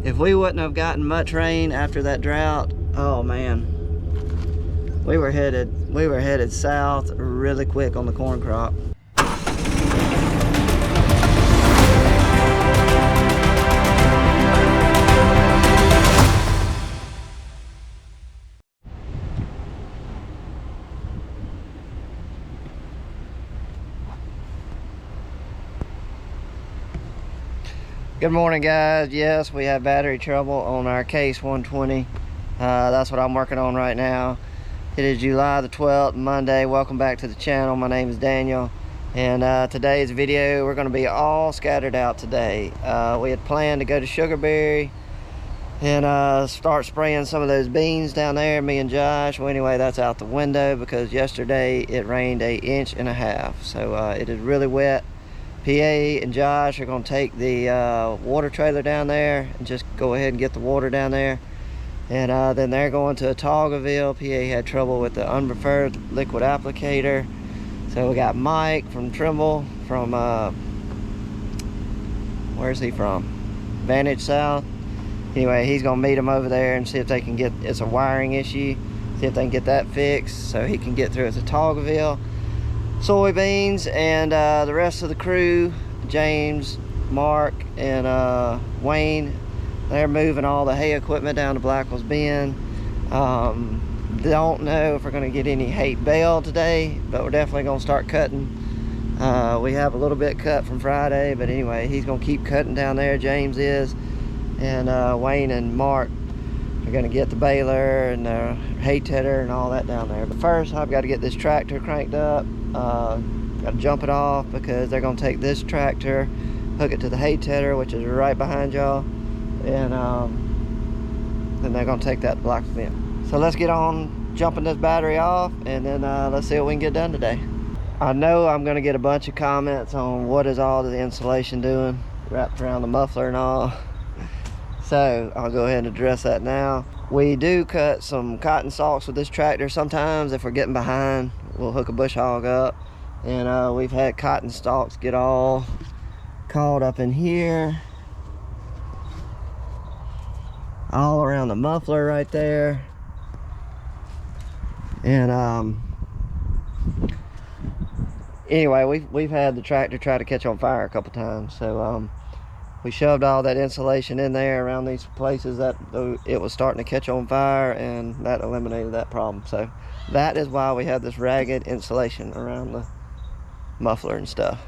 If we wouldn't have gotten much rain after that drought, oh man, we were headed south really quick on the corn crop. Good morning, guys. Yes, we have battery trouble on our Case 120. That's what I'm working on right now. It is July the 12th, Monday. Welcome back to the channel. My name is Daniel, and today's video, we're going to be all scattered out today. We had planned to go to Sugarberry and start spraying some of those beans down there, me and Josh. Well, anyway, that's out the window because yesterday it rained 1.5 inches. So it is really wet. PA and Josh are going to take the water trailer down there and just go ahead and get the water down there. And then they're going to Toggleville. PA had trouble with the unpreferred liquid applicator. So we got Mike from Trimble from, where's he from? Vantage South. Anyway, he's going to meet them over there and see if they can get, it's a wiring issue, see if they can get that fixed so he can get through it to Toggleville. Soybeans and the rest of the crew, James, Mark, and Wayne, they're moving all the hay equipment down to Blackwell's Bend. Don't know if we're going to get any hay bale today, but we're definitely going to start cutting. We have a little bit cut from Friday, but anyway, he's going to keep cutting down there, James is. And Wayne and Mark are going to get the baler and the hay tedder and all that down there. But first, I've got to get this tractor cranked up. Got to jump it off because they're going to take this tractor, hook it to the hay tedder, which is right behind y'all, and then they're going to take that to Blackwell's Bend. So let's get on jumping this battery off, and then let's see what we can get done today. I know I'm going to get a bunch of comments on what is all the insulation doing, wrapped around the muffler and all. So I'll go ahead and address that now. We do cut some cotton stalks with this tractor. Sometimes if we're getting behind, we'll hook a bush hog up. And we've had cotton stalks get all caught up in here. All around the muffler right there. And anyway, we've had the tractor try to catch on fire a couple times. So we shoved all that insulation in there around these places that it was starting to catch on fire, and that eliminated that problem. So that is why we have this ragged insulation around the muffler and stuff.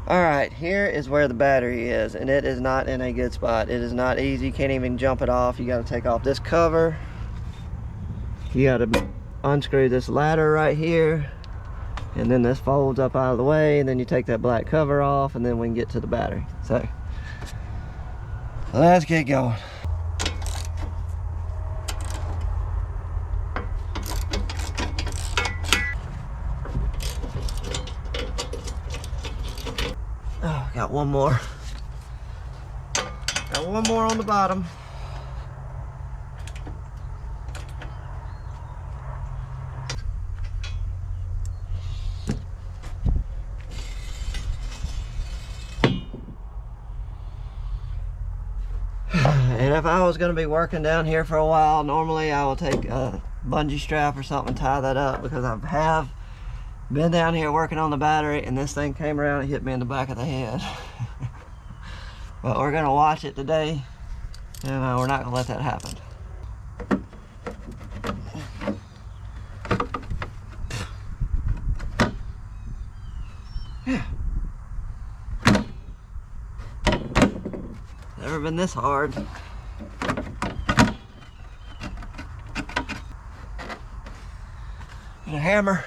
All right, here is where the battery is, and it is not in a good spot. It is not easy. You can't even jump it off. You got to take off this cover. You got to unscrew this ladder right here, and then this folds up out of the way, and then you take that black cover off, and then we can get to the battery. So let's get going. Oh, got one more. Got one more on the bottom. And if I was going to be working down here for a while, normally I will take a bungee strap or something and tie that up, because I have been down here working on the battery and this thing came around and hit me in the back of the head. But we're going to watch it today, and we're not going to let that happen. Yeah. Never been this hard. And a hammer.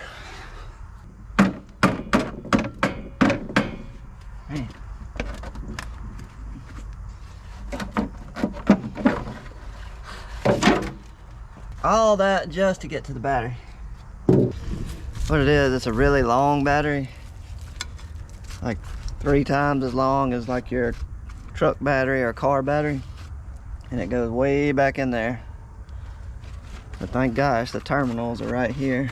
Man. All that just to get to the battery. What it is, it's a really long battery. Like 3 times as long as like your truck battery or car battery. And it goes way back in there. But thank gosh, the terminals are right here.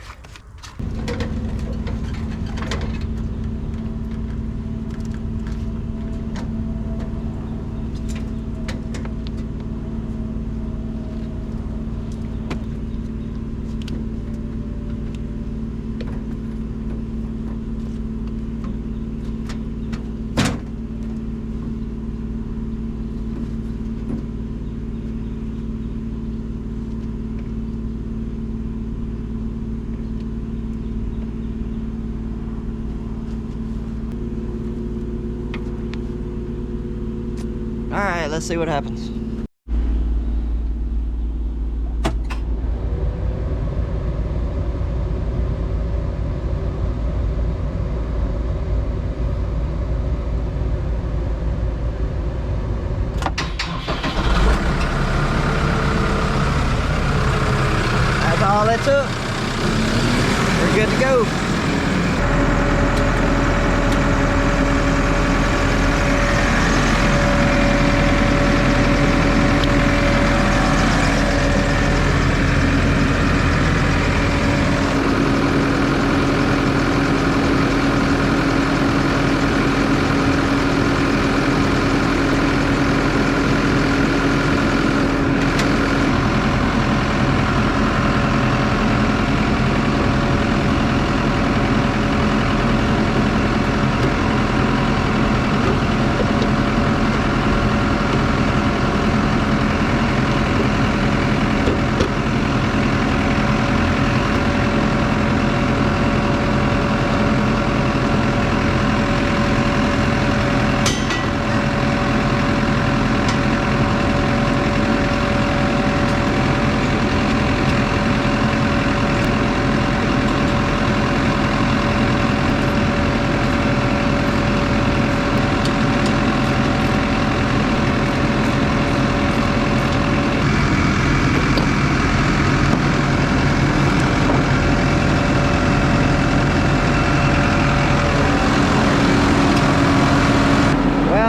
let's see what happens. That's all it took. We're good to go.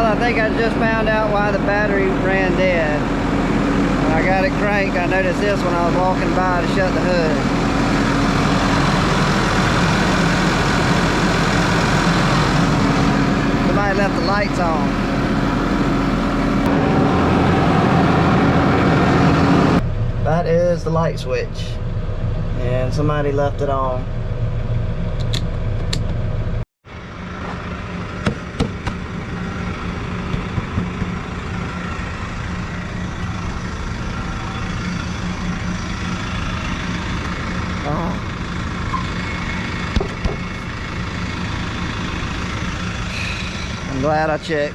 I think I just found out why the battery ran dead. When I got it cranked, I noticed this when I was walking by to shut the hood. Somebody left the lights on. That is the light switch, and somebody left it on. I'm glad I checked.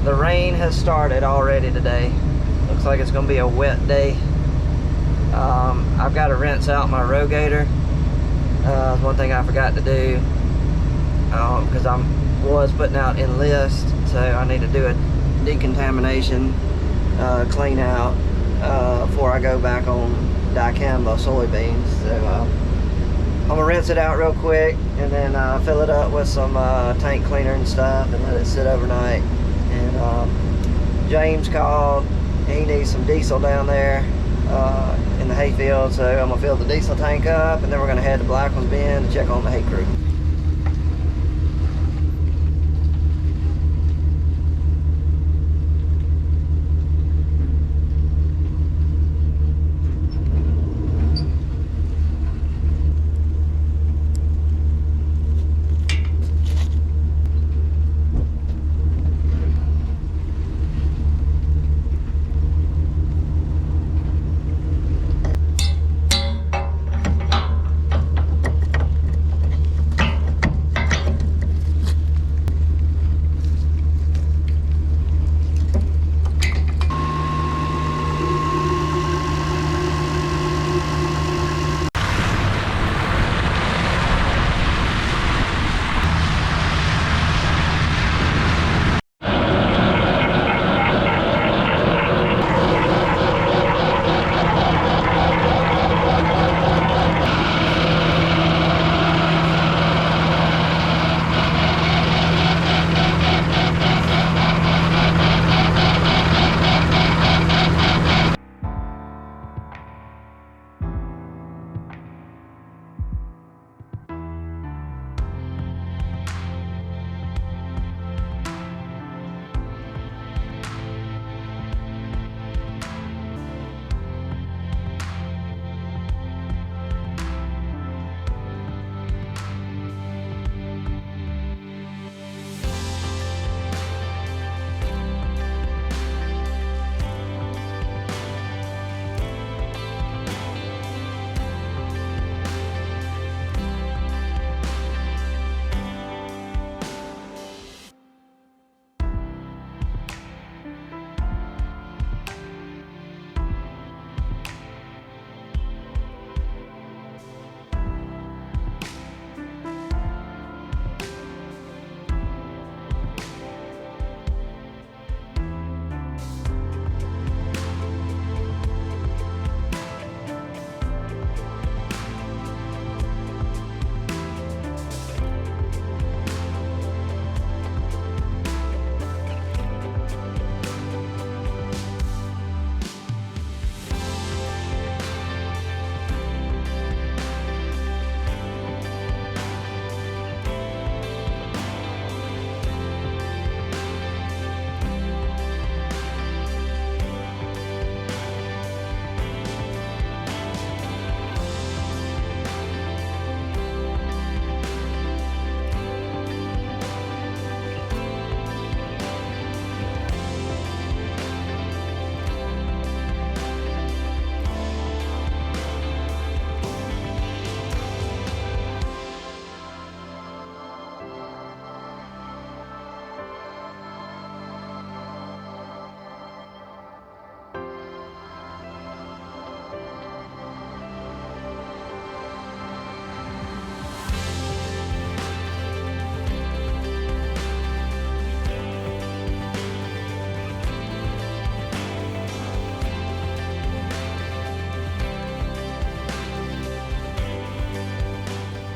The rain has started already today. Looks like it's gonna be a wet day. I've got to rinse out my rogator. One thing I forgot to do because I was putting out enlist, so I need to do a decontamination clean out before I go back on dicamba soybeans. So I'm gonna rinse it out real quick and then fill it up with some tank cleaner and stuff and let it sit overnight. And James called. He needs some diesel down there in the hayfield, so I'm gonna fill the diesel tank up and then we're gonna head to Blackman's Bend to check on the hay crew.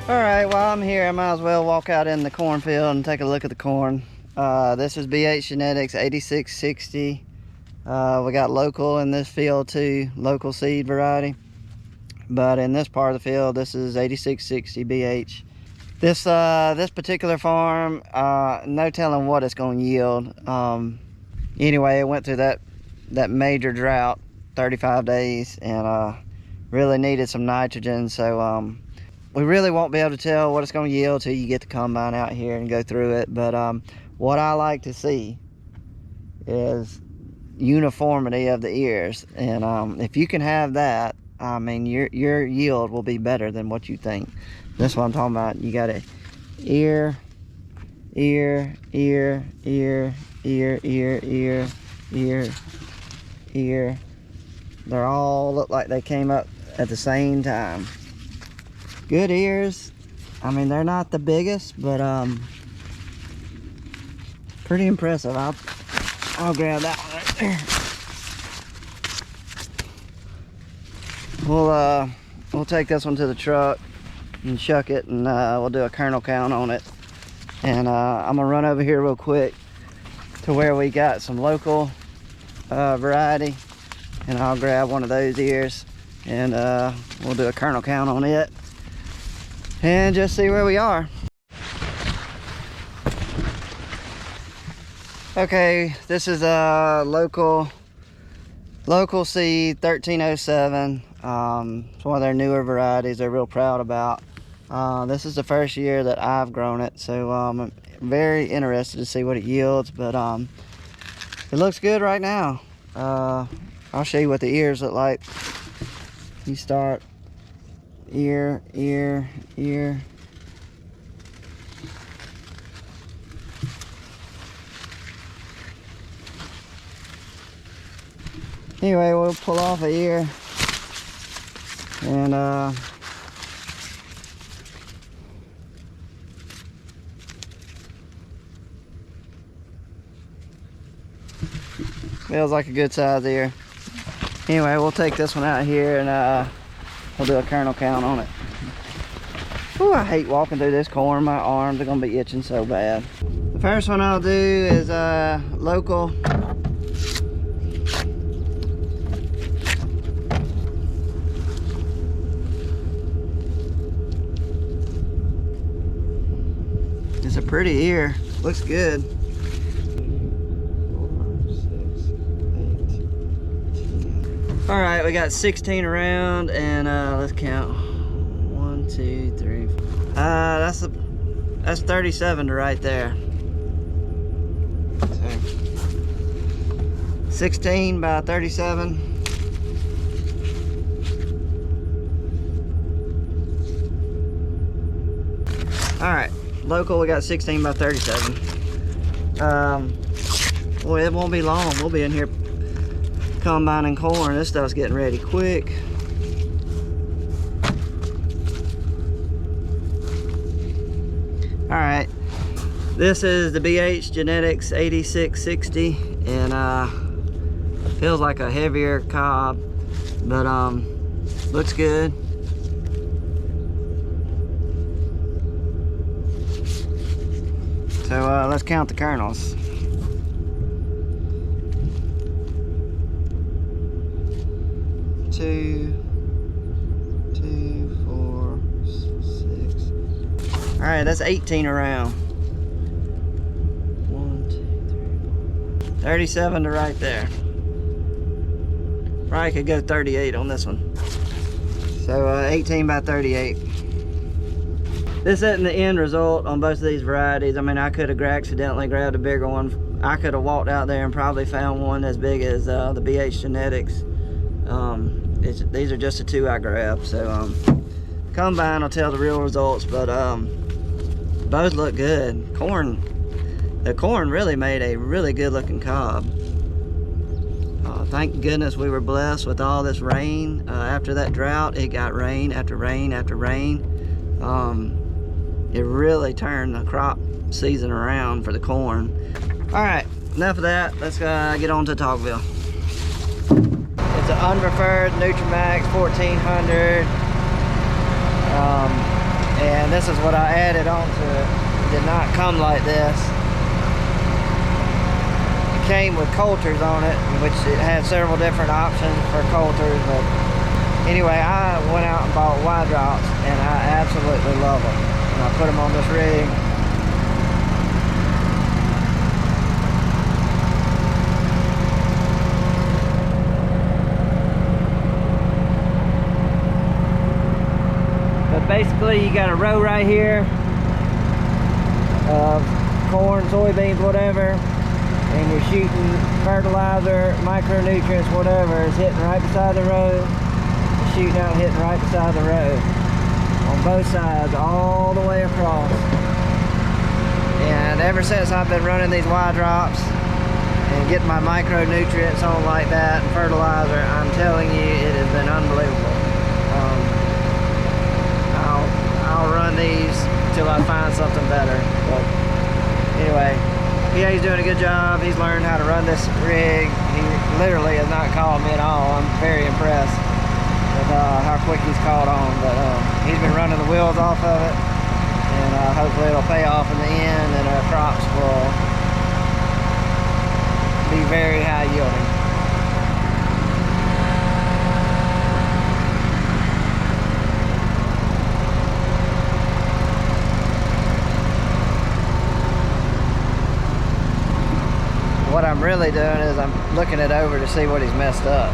All right, while I'm here, I might as well walk out in the cornfield and take a look at the corn. This is BH Genetics 8660. We got local in this field too, local seed variety. But in this part of the field, this is 8660 BH. This particular farm, no telling what it's going to yield. Anyway, it went through that major drought, 35 days, and really needed some nitrogen. So we really won't be able to tell what it's going to yield till you get the combine out here and go through it. But what I like to see is uniformity of the ears, and if you can have that, I mean, your yield will be better than what you think. That's what I'm talking about. You got a ear, ear, ear, ear, ear, ear, ear, ear, ear. They all look like they came up at the same time. Good ears. I mean, they're not the biggest, but pretty impressive. I'll grab that one right there. We'll take this one to the truck and shuck it, and we'll do a kernel count on it. And I'm gonna run over here real quick to where we got some local variety, and I'll grab one of those ears, and we'll do a kernel count on it and just see where we are. Okay, this is a local seed 1307. It's one of their newer varieties they're real proud about. This is the first year that I've grown it, so I'm very interested to see what it yields, but it looks good right now. I'll show you what the ears look like. You start ear, ear, ear. Anyway, we'll pull off a ear, and feels like a good size ear. Anyway, we'll take this one out here, and we'll do a kernel count on it. Ooh, I hate walking through this corn. My arms are gonna be itching so bad. The first one I'll do is local. It's a pretty ear. Looks good. 4, 6, 8, 10. All right, we got 16 around, and let's count. 1, 2, 3, 4. That's 37 to right there. So 16 by 37. All right. Local, we got 16 by 37. Well, it won't be long. We'll be in here combining corn. This stuff's getting ready quick. All right, this is the BH Genetics 8660, and feels like a heavier cob, but looks good. So let's count the kernels. Two, 4, 6. All right, that's 18 around. 1, 2, 3, 4. 37 to right there. Probably could go 38 on this one. So 18 by 38. This isn't the end result on both of these varieties. I mean, I could have accidentally grabbed a bigger one. I could have walked out there and probably found one as big as the BH Genetics. These are just the two I grabbed. So combine will tell the real results, but both look good. The corn really made a really good looking cob. Thank goodness we were blessed with all this rain. After that drought, it got rain after rain after rain. It really turned the crop season around for the corn. All right, enough of that. Let's get on to Talkville. It's an unpreferred Nutramax 1400. And this is what I added onto it. It did not come like this. It came with coulters on it, which it had several different options for coulters, but anyway, I went out and bought Y drops, and I absolutely love them. And I put them on this rig. Basically, you got a row right here of corn, soybeans, whatever, and you're shooting fertilizer, micronutrients, whatever is hitting right beside the row. You're shooting out and hitting right beside the row on both sides, all the way across. And ever since I've been running these Y drops and getting my micronutrients on like that and fertilizer, I'm telling you, it has been unbelievable. I'll run these till I find something better. But anyway, PA's doing a good job. He's learned how to run this rig. He literally has not called me at all. I'm very impressed with how quick he's caught on. But he's been running the wheels off of it, and hopefully it'll pay off in the end, and our crops will be very high yielding. What I'm really doing is I'm looking it over to see what he's messed up.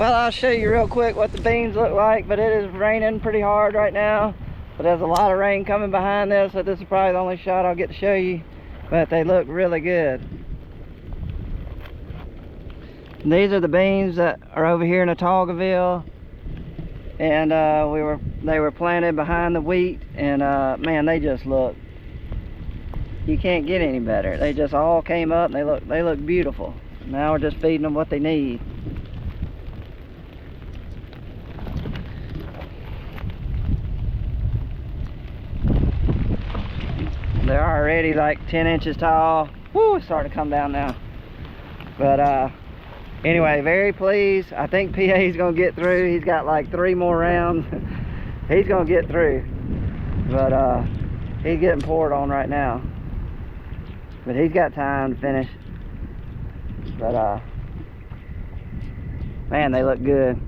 Well, I'll show you real quick what the beans look like, but it is raining pretty hard right now. But there's a lot of rain coming behind this, so this is probably the only shot I'll get to show you. But they look really good. And these are the beans that are over here in Autaugaville. And they were planted behind the wheat, and man, they just look, you can't get any better. They just all came up, and they look beautiful. Now we're just feeding them what they need. They're already like 10 inches tall. Woo, it's starting to come down now. But anyway, very pleased. I think PA's gonna get through. He's got like 3 more rounds. He's gonna get through. But he's getting poured on right now. But he's got time to finish. But man, they look good.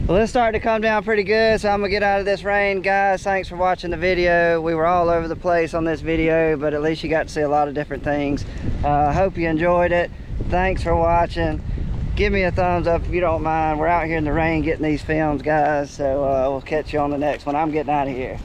Well, it's starting to come down pretty good, so I'm gonna get out of this rain. Guys, thanks for watching the video. We were all over the place on this video, but at least you got to see a lot of different things. Hope you enjoyed it. Thanks for watching. Give me a thumbs up if you don't mind. We're out here in the rain getting these films, guys, so we'll catch you on the next one. I'm getting out of here.